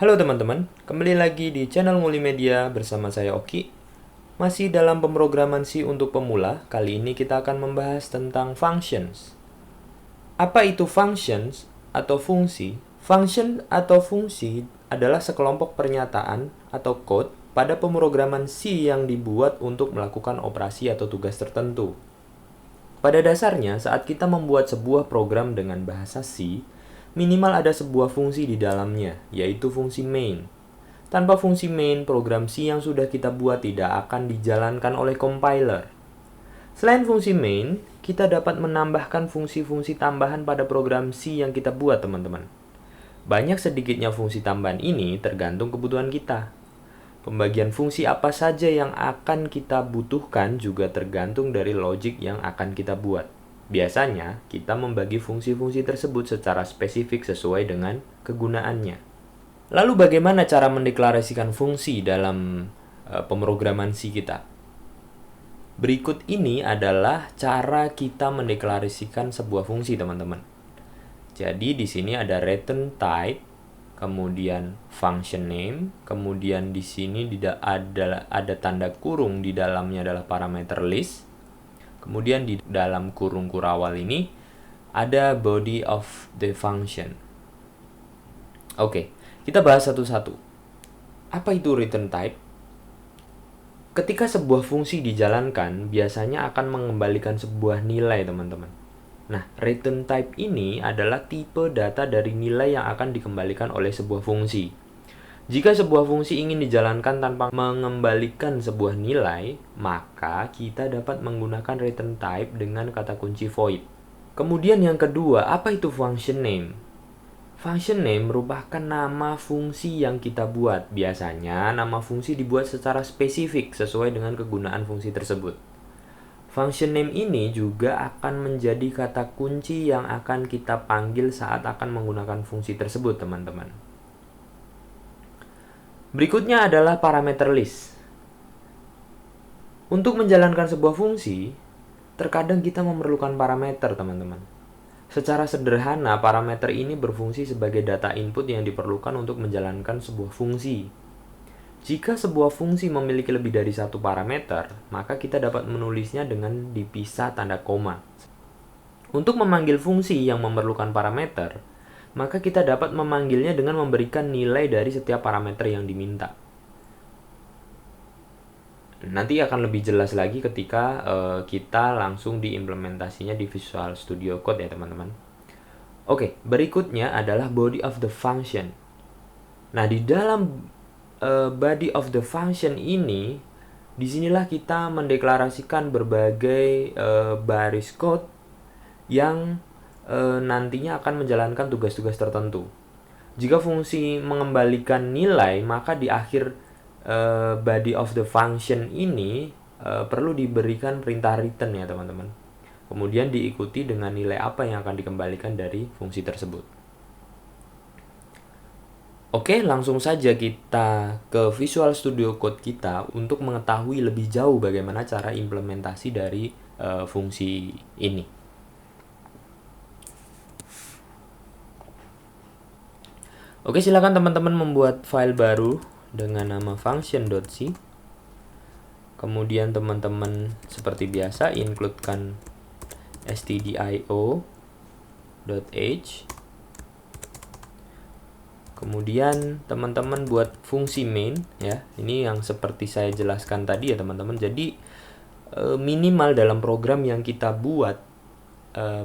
Halo teman-teman, kembali lagi di channel Multimedia bersama saya Oki. Masih dalam pemrograman C untuk pemula, kali ini kita akan membahas tentang functions. Apa itu functions atau fungsi? Function atau fungsi adalah sekelompok pernyataan atau code pada pemrograman C yang dibuat untuk melakukan operasi atau tugas tertentu. Pada dasarnya, saat kita membuat sebuah program dengan bahasa C, minimal ada sebuah fungsi di dalamnya, yaitu fungsi main. Tanpa fungsi main, program C yang sudah kita buat tidak akan dijalankan oleh compiler. Selain fungsi main, kita dapat menambahkan fungsi-fungsi tambahan pada program C yang kita buat, teman-teman. Banyak sedikitnya fungsi tambahan ini tergantung kebutuhan kita. Pembagian fungsi apa saja yang akan kita butuhkan juga tergantung dari logic yang akan kita buat. Biasanya, kita membagi fungsi-fungsi tersebut secara spesifik sesuai dengan kegunaannya. Lalu bagaimana cara mendeklarasikan fungsi dalam pemrograman C kita? Berikut ini adalah cara kita mendeklarasikan sebuah fungsi, teman-teman. Jadi di sini ada return type, kemudian function name, kemudian di sini ada tanda kurung, di dalamnya adalah parameter list. Kemudian di dalam kurung kurawal ini ada body of the function. Oke, kita bahas satu-satu. Apa itu return type? Ketika sebuah fungsi dijalankan, biasanya akan mengembalikan sebuah nilai, teman-teman. Nah, return type ini adalah tipe data dari nilai yang akan dikembalikan oleh sebuah fungsi. Jika sebuah fungsi ingin dijalankan tanpa mengembalikan sebuah nilai, maka kita dapat menggunakan return type dengan kata kunci void. Kemudian yang kedua, apa itu function name? Function name merupakan nama fungsi yang kita buat. Biasanya, nama fungsi dibuat secara spesifik sesuai dengan kegunaan fungsi tersebut. Function name ini juga akan menjadi kata kunci yang akan kita panggil saat akan menggunakan fungsi tersebut, teman-teman. Berikutnya adalah parameter list. Untuk menjalankan sebuah fungsi, terkadang kita memerlukan parameter, teman-teman. Secara sederhana, parameter ini berfungsi sebagai data input yang diperlukan untuk menjalankan sebuah fungsi. Jika sebuah fungsi memiliki lebih dari satu parameter, maka kita dapat menulisnya dengan dipisah tanda koma. Untuk memanggil fungsi yang memerlukan parameter, maka kita dapat memanggilnya dengan memberikan nilai dari setiap parameter yang diminta. Nanti akan lebih jelas lagi ketika kita langsung diimplementasinya di Visual Studio Code ya, teman-teman. Oke, berikutnya adalah body of the function. Nah, di dalam body of the function ini, disinilah kita mendeklarasikan berbagai baris code yang nantinya akan menjalankan tugas-tugas tertentu. Jika fungsi mengembalikan nilai, maka di akhir body of the function ini perlu diberikan perintah return ya, teman-teman. Kemudian diikuti dengan nilai apa yang akan dikembalikan dari fungsi tersebut. Oke, langsung saja kita ke Visual Studio Code kita untuk mengetahui lebih jauh bagaimana cara implementasi dari fungsi ini. Oke, silakan teman-teman membuat file baru dengan nama function.c. Kemudian teman-teman seperti biasa includekan stdio.h. Kemudian teman-teman buat fungsi main ya. Ini yang seperti saya jelaskan tadi ya, teman-teman. Jadi minimal dalam program yang kita buat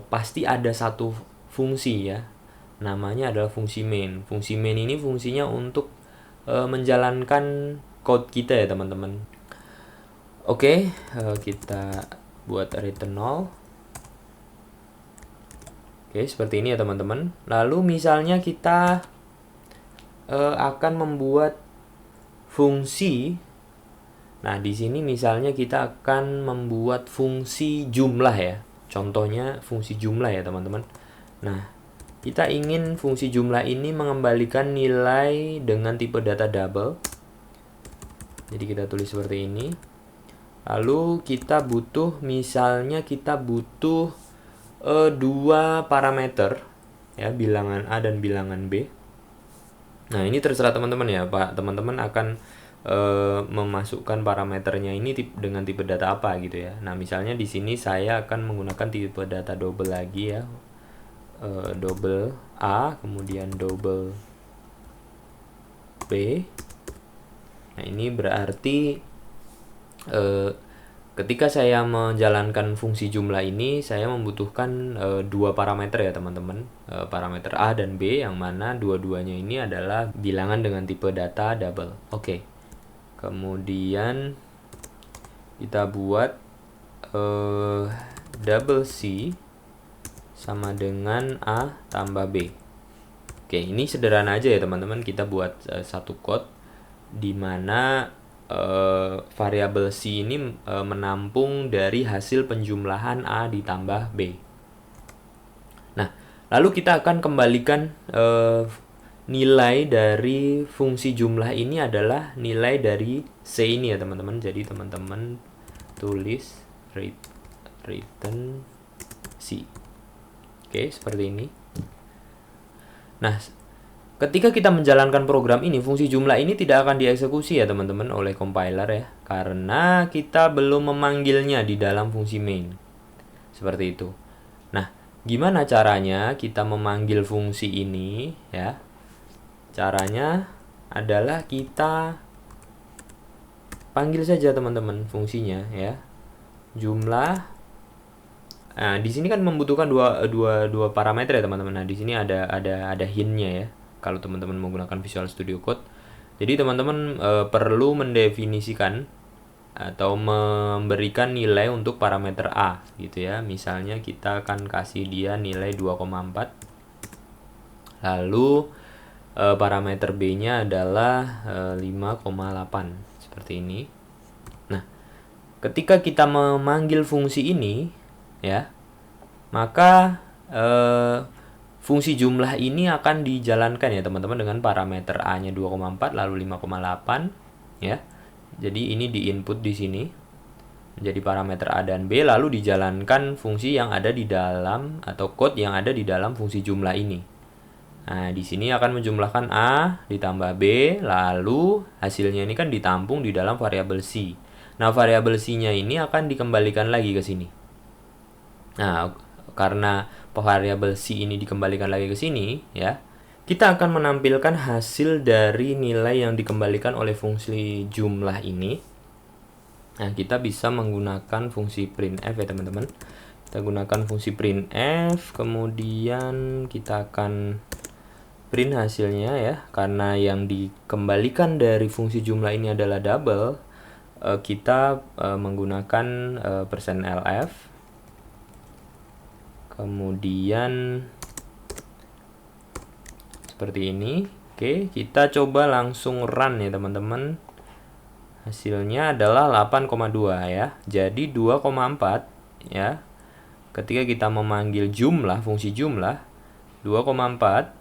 pasti ada satu fungsi ya. Namanya adalah fungsi main. Fungsi main ini fungsinya untuk menjalankan code kita ya, teman-teman. Oke, kita buat return null. Oke, seperti ini ya, teman-teman. Lalu misalnya kita akan membuat fungsi. Nah, di sini misalnya kita akan membuat fungsi jumlah ya. Contohnya fungsi jumlah ya, teman-teman. Nah, kita ingin fungsi jumlah ini mengembalikan nilai dengan tipe data double. Jadi kita tulis seperti ini. Lalu kita butuh, misalnya kita butuh dua parameter ya, bilangan A dan bilangan B. Nah, ini terserah teman-teman ya, Pak. Teman-teman akan memasukkan parameternya ini dengan tipe data apa gitu ya. Nah, misalnya di sini saya akan menggunakan tipe data double lagi ya. Double A, kemudian double B. Nah, ini berarti ketika saya menjalankan fungsi jumlah ini, saya membutuhkan dua parameter ya teman-teman, parameter A dan B, yang mana dua-duanya ini adalah bilangan dengan tipe data double. Oke. Kemudian kita buat double C sama dengan A tambah B. Oke, ini sederhana aja ya teman-teman. Kita buat satu code di mana variabel C ini menampung dari hasil penjumlahan A ditambah B. Nah, lalu kita akan kembalikan nilai dari fungsi jumlah ini adalah nilai dari C ini ya teman-teman. Jadi teman-teman tulis return C. Oke, seperti ini. Nah, ketika kita menjalankan program ini, fungsi jumlah ini tidak akan dieksekusi ya teman-teman oleh compiler ya, karena kita belum memanggilnya di dalam fungsi main. Seperti itu. Nah, gimana caranya kita memanggil fungsi ini ya? Caranya adalah kita panggil saja teman-teman fungsinya ya. Jumlah. Nah, di sini kan membutuhkan dua parameter ya teman-teman. Nah, di sini ada hint-nya ya. Kalau teman-teman menggunakan Visual Studio Code. Jadi teman-teman perlu mendefinisikan atau memberikan nilai untuk parameter A gitu ya. Misalnya kita akan kasih dia nilai 2,4. Lalu parameter B-nya adalah 5,8 seperti ini. Nah, ketika kita memanggil fungsi ini ya, maka fungsi jumlah ini akan dijalankan ya teman-teman dengan parameter A-nya 2,4 lalu 5,8 ya. Jadi ini di input di sini menjadi parameter A dan B, lalu dijalankan fungsi yang ada di dalam atau code yang ada di dalam fungsi jumlah ini. Nah, di sini akan menjumlahkan A ditambah B, lalu hasilnya ini kan ditampung di dalam variabel C. Nah, variabel C-nya ini akan dikembalikan lagi ke sini. Nah, karena variabel C ini dikembalikan lagi ke sini, ya, kita akan menampilkan hasil dari nilai yang dikembalikan oleh fungsi jumlah ini. Nah, kita bisa menggunakan fungsi printf ya teman-teman. Kita gunakan fungsi printf, kemudian kita akan print hasilnya ya, karena yang dikembalikan dari fungsi jumlah ini adalah double. Kita menggunakan %lf, kemudian seperti ini. Oke, kita coba langsung run ya teman-teman. Hasilnya adalah 8,2 ya. Jadi 2,4 ya. Ketika kita memanggil jumlah, fungsi jumlah 2,4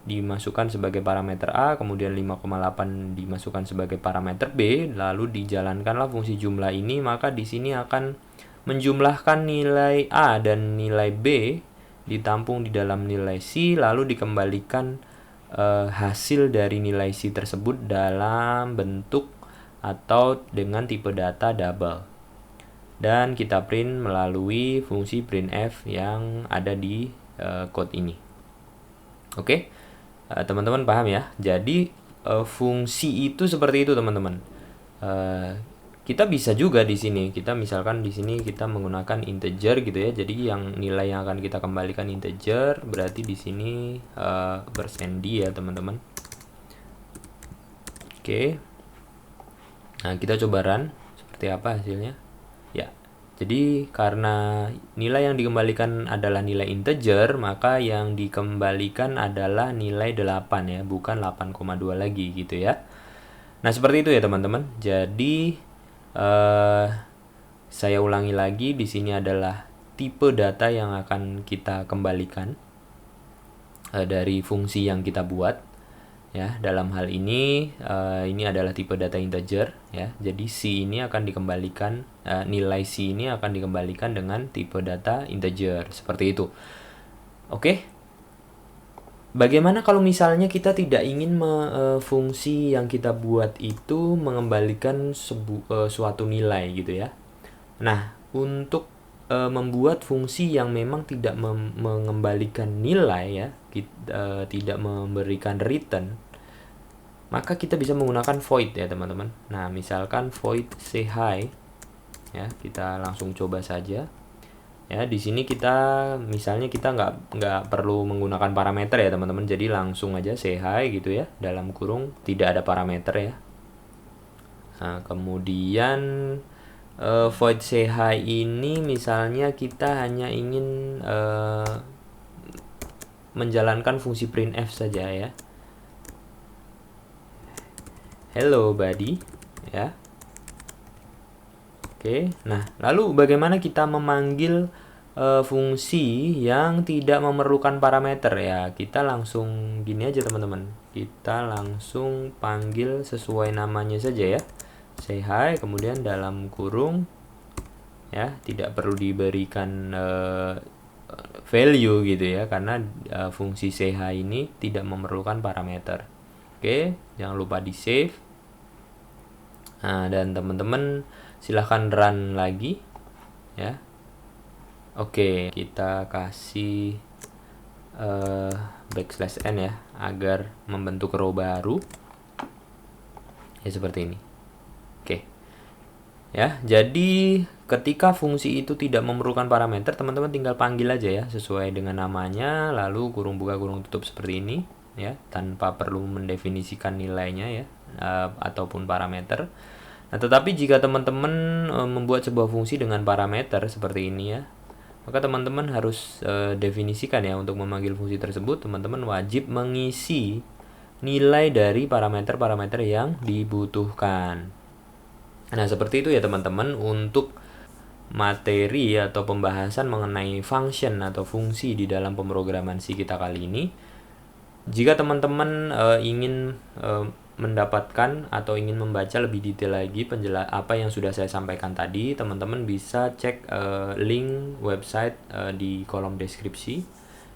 dimasukkan sebagai parameter A, kemudian 5,8 dimasukkan sebagai parameter B, lalu dijalankanlah fungsi jumlah ini, maka di sini akan menjumlahkan nilai A dan nilai B ditampung di dalam nilai C, lalu dikembalikan hasil dari nilai C tersebut dalam bentuk atau dengan tipe data double. Dan kita print melalui fungsi printf yang ada di code ini. Oke. Teman-teman paham ya? Jadi fungsi itu seperti itu teman-teman. Kita bisa juga di sini, kita misalkan di sini kita menggunakan integer gitu ya. Jadi yang nilai yang akan kita kembalikan integer, berarti di sini %d ya teman-teman. Oke. Nah, kita coba run seperti apa hasilnya. Ya. Jadi karena nilai yang dikembalikan adalah nilai integer, maka yang dikembalikan adalah nilai 8 ya, bukan 8,2 lagi gitu ya. Nah, seperti itu ya teman-teman. Jadi saya ulangi lagi, di sini adalah tipe data yang akan kita kembalikan dari fungsi yang kita buat. Ya, dalam hal ini adalah tipe data integer ya. Jadi C ini akan dikembalikan, nilai C ini akan dikembalikan dengan tipe data integer seperti itu. Oke. Bagaimana kalau misalnya kita tidak ingin fungsi yang kita buat itu mengembalikan suatu nilai gitu ya. Nah, untuk membuat fungsi yang memang tidak mengembalikan nilai ya, tidak memberikan return, maka kita bisa menggunakan void ya teman-teman. Nah, misalkan void say hi ya, kita langsung coba saja. Ya, di sini misalnya kita nggak perlu menggunakan parameter ya teman-teman, jadi langsung aja say hi gitu ya, dalam kurung tidak ada parameter ya. Nah, kemudian void say hi ini misalnya kita hanya ingin menjalankan fungsi printf saja ya, hello buddy ya. Oke, nah lalu bagaimana kita memanggil fungsi yang tidak memerlukan parameter ya? Kita langsung gini aja teman-teman, kita langsung panggil sesuai namanya saja ya, say hi, kemudian dalam kurung ya, tidak perlu diberikan value gitu ya, karena fungsi say hi ini tidak memerlukan parameter. Oke, jangan lupa di save. Nah, dan teman-teman silahkan run lagi ya. Oke, kita kasih backslash n ya, agar membentuk row baru ya, seperti ini. Oke ya, jadi ketika fungsi itu tidak memerlukan parameter, teman-teman tinggal panggil aja ya sesuai dengan namanya, lalu kurung buka kurung tutup seperti ini ya, tanpa perlu mendefinisikan nilainya ya, ataupun parameter. Nah, tetapi jika teman-teman membuat sebuah fungsi dengan parameter seperti ini ya, maka teman-teman harus definisikan ya, untuk memanggil fungsi tersebut teman-teman wajib mengisi nilai dari parameter-parameter yang dibutuhkan. Nah, seperti itu ya teman-teman untuk materi atau pembahasan mengenai function atau fungsi di dalam pemrograman C kita kali ini. Jika teman-teman ingin mendapatkan atau ingin membaca lebih detail lagi apa yang sudah saya sampaikan tadi, teman-teman bisa cek link website di kolom deskripsi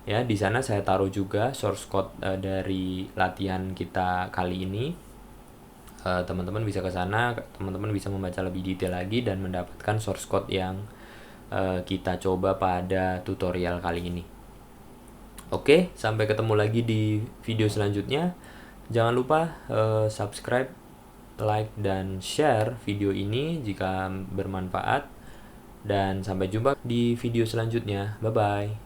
ya. Di sana saya taruh juga source code dari latihan kita kali ini. Teman-teman bisa ke sana, teman-teman bisa membaca lebih detail lagi dan mendapatkan source code yang kita coba pada tutorial kali ini. Oke, sampai ketemu lagi di video selanjutnya. Jangan lupa subscribe, like, dan share video ini jika bermanfaat. Dan sampai jumpa di video selanjutnya. Bye-bye.